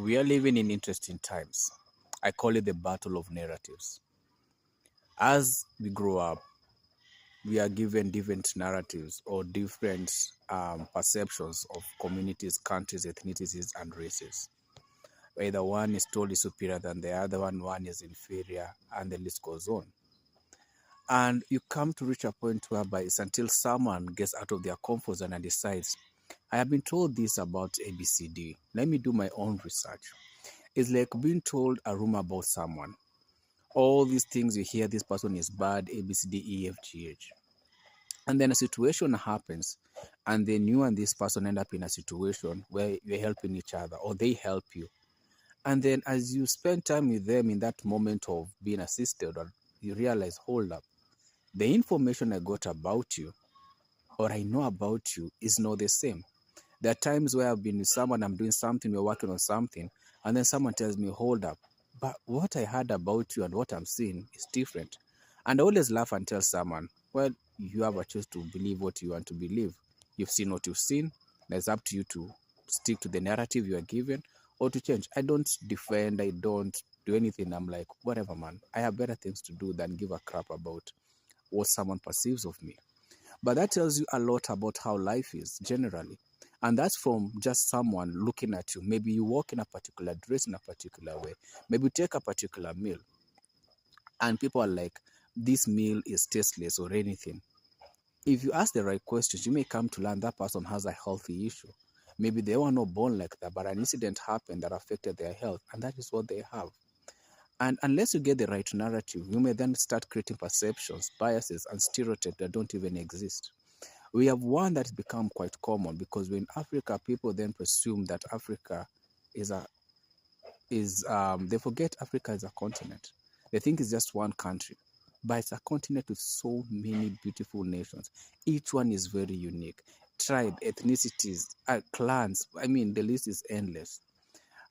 We are living in interesting times. I call it the battle of narratives. As we grow up, we are given different narratives or different perceptions of communities, countries, ethnicities, and races. Either one is totally superior than the other one is inferior, and the list goes on. And you come to reach a point whereby it's until someone gets out of their comfort zone and decides, I have been told this about ABCD. Let me do my own research. It's like being told a rumor about someone. All these things you hear, this person is bad, ABCDEFGH. And then a situation happens, and then you and this person end up in a situation where you're helping each other or they help you. And then as you spend time with them in that moment of being assisted, or you realize, hold up, the information I got about you or I know about you is not the same. There are times where I've been with someone, I'm doing something, we're working on something, and then someone tells me, hold up, but what I heard about you and what I'm seeing is different. And I always laugh and tell someone, well, you have a choice to believe what you want to believe. You've seen what you've seen. It's up to you to stick to the narrative you are given or to change. I don't defend, I don't do anything. I'm like, whatever, man. I have better things to do than give a crap about what someone perceives of me. But that tells you a lot about how life is generally. And that's from just someone looking at you. Maybe you walk in a particular dress in a particular way. Maybe you take a particular meal. And people are like, this meal is tasteless or anything. If you ask the right questions, you may come to learn that person has a healthy issue. Maybe they were not born like that, but an incident happened that affected their health. And that is what they have. And unless you get the right narrative, you may then start creating perceptions, biases, and stereotypes that don't even exist. We have one that's become quite common because in Africa, people then presume that Africa they forget Africa is a continent. They think it's just one country, but it's a continent with so many beautiful nations. Each one is very unique. Tribe, ethnicities, clans. I mean, the list is endless.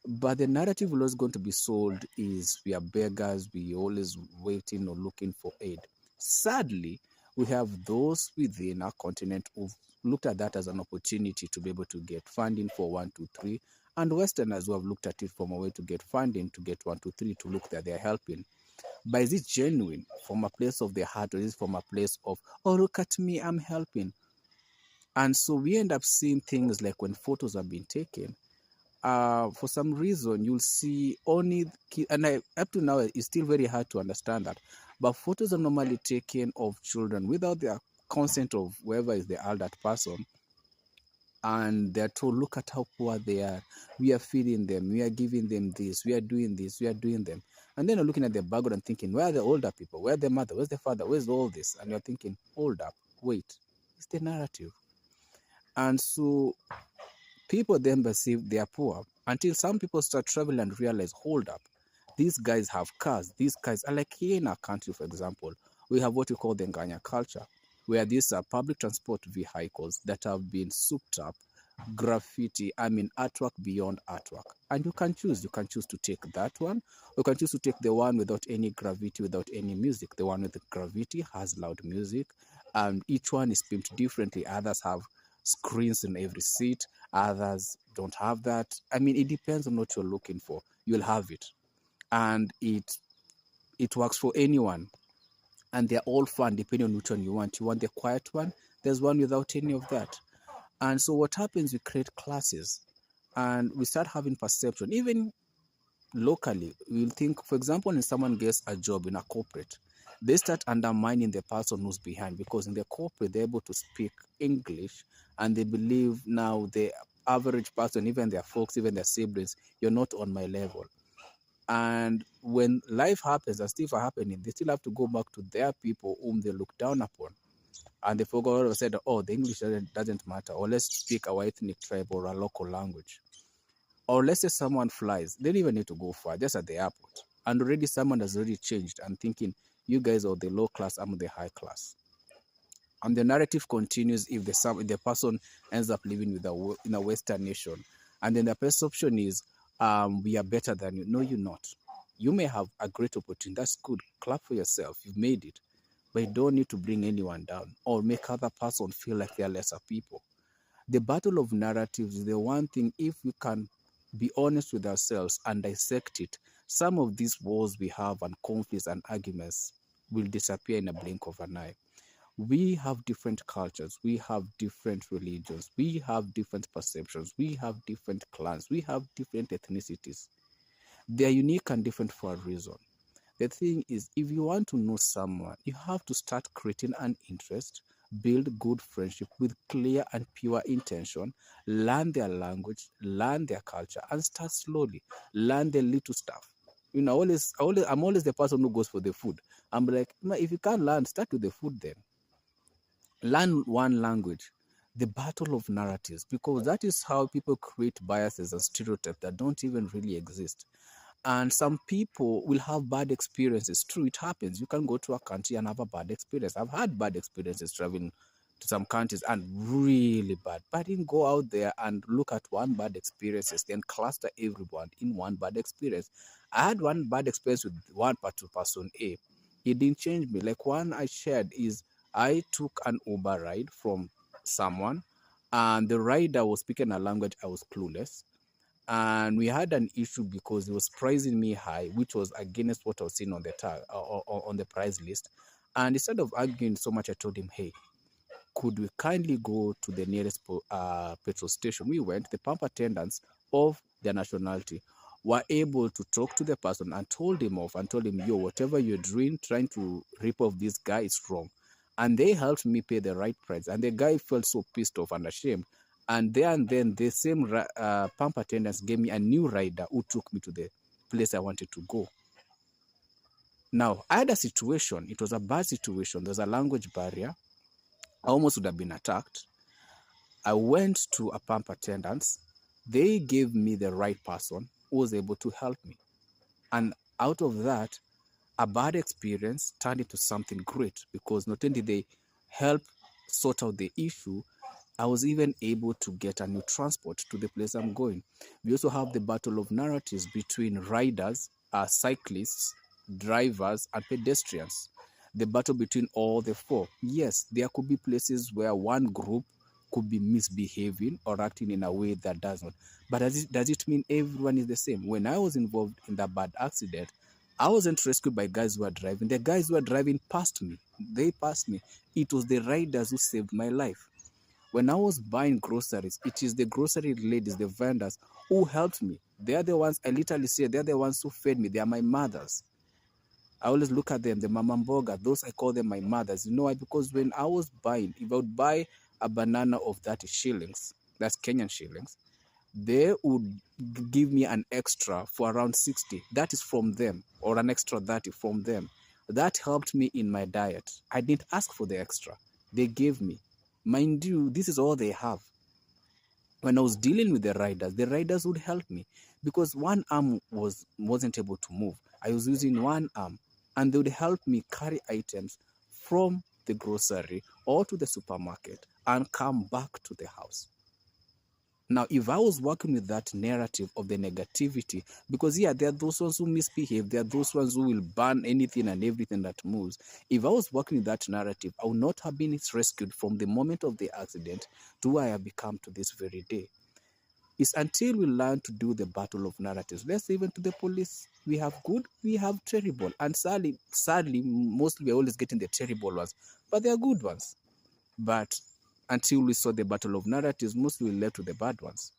But the narrative always going to be sold is we are beggars, we always waiting or looking for aid. Sadly, we have those within our continent who've looked at that as an opportunity to be able to get funding for 1, 2, 3, and Westerners who have looked at it from a way to get funding to get 1, 2, 3 to look that they're helping. But is it genuine from a place of the heart, or is it from a place of, oh, look at me, I'm helping? And so we end up seeing things like when photos have been taken, for some reason you'll see only up to now it's still very hard to understand that, but photos are normally taken of children without the consent of whoever is the elder person, and they're told, look at how poor they are, we are feeding them, we are giving them this, we are doing this, we are doing them. And then you're looking at the background and thinking, where are the older people, where the mother, where's the father, where's all this? And you're thinking, hold up, wait, it's the narrative. And so people then perceive they are poor until some people start traveling and realize, hold up, these guys have cars. These guys are like here in our country, for example, we have what we call the Nganya culture, where these are public transport vehicles that have been souped up, graffiti, artwork beyond artwork. And you can choose. You can choose to take that one, or you can choose to take the one without any graffiti, without any music. The one with the graffiti has loud music, and each one is pimped differently. Others have screens in every seat, others don't have that. It depends on what you're looking for. You'll have it, and it works for anyone, and they're all fun depending on which one you want. You want the quiet one, there's one without any of that. And so what happens, we create classes and we start having perception. Even locally, we'll think, for example, when someone gets a job in a corporate, they start undermining the person who's behind, because in the corporate they're able to speak English, and they believe now the average person, even their folks, even their siblings, you're not on my level. And when life happens, as things are happening, they still have to go back to their people whom they look down upon. And they forgot all of a sudden, oh, the English doesn't matter, or let's speak our ethnic tribe or a local language. Or let's say someone flies, they don't even need to go far, just at the airport. And already someone has already changed and thinking, you guys are the low class, I'm the high class. And the narrative continues if the person ends up living in a Western nation. And then the perception is, we are better than you. No, you're not. You may have a great opportunity. That's good. Clap for yourself. You've made it. But you don't need to bring anyone down or make other person feel like they're lesser people. The battle of narratives is the one thing, if we can be honest with ourselves and dissect it, some of these wars we have and conflicts and arguments will disappear in a blink of an eye. We have different cultures, we have different religions, we have different perceptions, we have different clans, we have different ethnicities. They are unique and different for a reason. The thing is, if you want to know someone, you have to start creating an interest, build good friendship with clear and pure intention, learn their language, learn their culture, and start slowly. Learn the little stuff. You know, I'm always the person who goes for the food. I'm like, if you can't learn, start with the food then. Learn one language. The battle of narratives, because that is how people create biases and stereotypes that don't even really exist. And some people will have bad experiences. True, it happens. You can go to a country and have a bad experience. I've had bad experiences traveling to some countries and really bad. But I didn't go out there and look at one bad experiences, then cluster everyone in one bad experience. I had one bad experience with one person A. It didn't change me. Like one I shared is I took an Uber ride from someone, and the rider was speaking a language I was clueless, and we had an issue because he was pricing me high, which was against what I was seeing on the tag on the price list. And instead of arguing so much, I told him, "Hey, could we kindly go to the nearest petrol station?" We went. The pump attendants of their nationality were able to talk to the person and told him off and told him, "Yo, whatever you're doing, trying to rip off this guy is wrong." And they helped me pay the right price. And the guy felt so pissed off and ashamed. And then the same pump attendants gave me a new rider who took me to the place I wanted to go. Now, I had a situation. It was a bad situation. There's a language barrier. I almost would have been attacked. I went to a pump attendants. They gave me the right person who was able to help me. And out of that, a bad experience turned into something great, because not only did they help sort out the issue, I was even able to get a new transport to the place I'm going. We also have the battle of narratives between riders, cyclists, drivers, and pedestrians. The battle between all the four. Yes, there could be places where one group could be misbehaving or acting in a way that does not. But does it mean everyone is the same? When I was involved in that bad accident, I wasn't rescued by guys who were driving. The guys who were driving passed me. They passed me. It was the riders who saved my life. When I was buying groceries, it is the grocery ladies, the vendors, who helped me. They are the ones, I literally say, they are the ones who fed me. They are my mothers. I always look at them, the mama mboga, those I call them my mothers. You know why? Because when I was buying, if I would buy a banana of 30 shillings, that's Kenyan shillings, they would give me an extra for around 60. That is from them, or an extra 30 from them. That helped me in my diet. I didn't ask for the extra. They gave me. Mind you, this is all they have. When I was dealing with the riders would help me, because one arm wasn't able to move. I was using one arm, and they would help me carry items from the grocery or to the supermarket and come back to the house. Now, if I was working with that narrative of the negativity, because yeah, there are those ones who misbehave, there are those ones who will ban anything and everything that moves. If I was working with that narrative, I would not have been rescued from the moment of the accident to where I have become to this very day. It's until we learn to do the battle of narratives. Let's even to the police. We have good, we have terrible. And sadly, mostly we're always getting the terrible ones, but they are good ones. But until we saw the battle of narratives, mostly we left to the bad ones.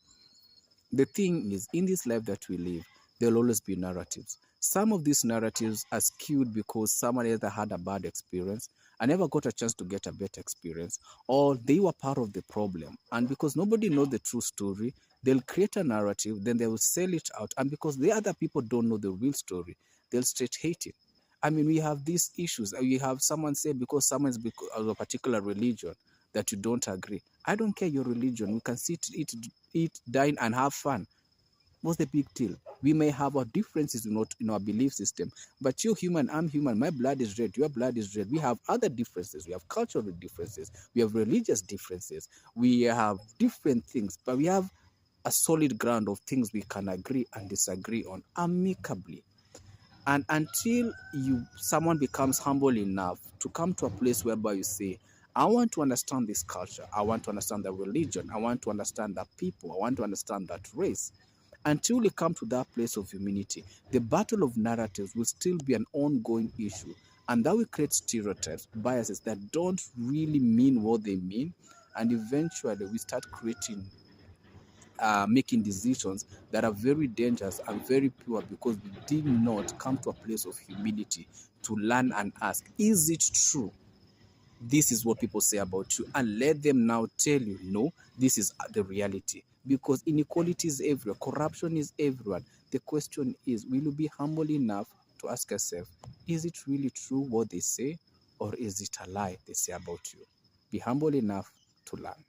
The thing is, in this life that we live, there will always be narratives. Some of these narratives are skewed because someone either had a bad experience and never got a chance to get a better experience, or they were part of the problem. And because nobody knows the true story, they'll create a narrative, then they will sell it out. And because the other people don't know the real story, they'll straight hate it. I mean, we have these issues. You have someone say because someone's of a particular religion that you don't agree. I don't care your religion. We can sit, eat, dine, and have fun. What's the big deal? We may have our differences in our belief system, but you're human, I'm human. My blood is red, your blood is red. We have other differences. We have cultural differences. We have religious differences. We have different things, but we have a solid ground of things we can agree and disagree on amicably. And until someone becomes humble enough to come to a place whereby you say, I want to understand this culture, I want to understand the religion, I want to understand that people, I want to understand that race. Until we come to that place of humility, the battle of narratives will still be an ongoing issue. And that will create stereotypes, biases that don't really mean what they mean. And eventually we start creating, making decisions that are very dangerous and very pure, because we did not come to a place of humility to learn and ask, is it true? This is what people say about you, and let them now tell you, no, this is the reality. Because inequality is everywhere, corruption is everywhere. The question is, will you be humble enough to ask yourself, is it really true what they say, or is it a lie they say about you? Be humble enough to learn.